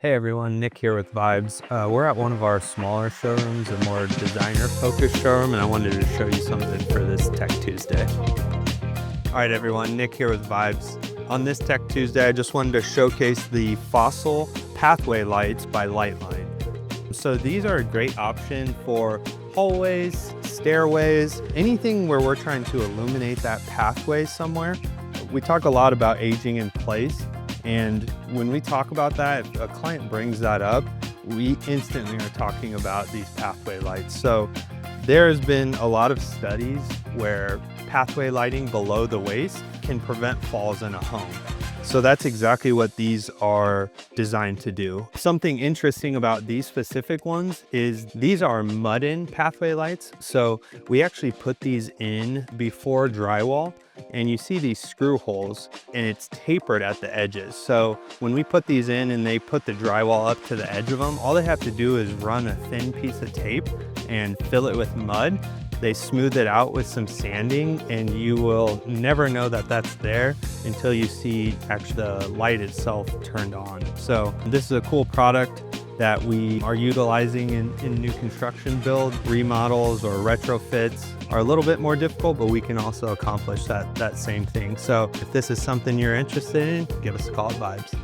Hey everyone, Nick here with Vibes. We're at one of our smaller showrooms, a more designer-focused showroom, and I wanted to show you something for this Tech Tuesday. All right everyone, Nick here with Vibes. On this Tech Tuesday, I just wanted to showcase the Fossil Pathway Lights by Liteline. So these are a great option for hallways, stairways, anything where we're trying to illuminate that pathway somewhere. We talk a lot about aging in place. And when we talk about that, if a client brings that up, we instantly are talking about these pathway lights. So there has been a lot of studies where pathway lighting below the waist can prevent falls in a home. So that's exactly what these are designed to do. Something interesting about these specific ones is these are mud-in pathway lights. So we actually put these in before drywall, and you see these screw holes and it's tapered at the edges. So when we put these in and they put the drywall up to the edge of them, all they have to do is run a thin piece of tape and fill it with mud. They smooth it out with some sanding, and you will never know that that's there until you see actually the light itself turned on. So this is a cool product that we are utilizing in new construction build. Remodels or retrofits are a little bit more difficult, but we can also accomplish that same thing. So if this is something you're interested in, give us a call at Vibes.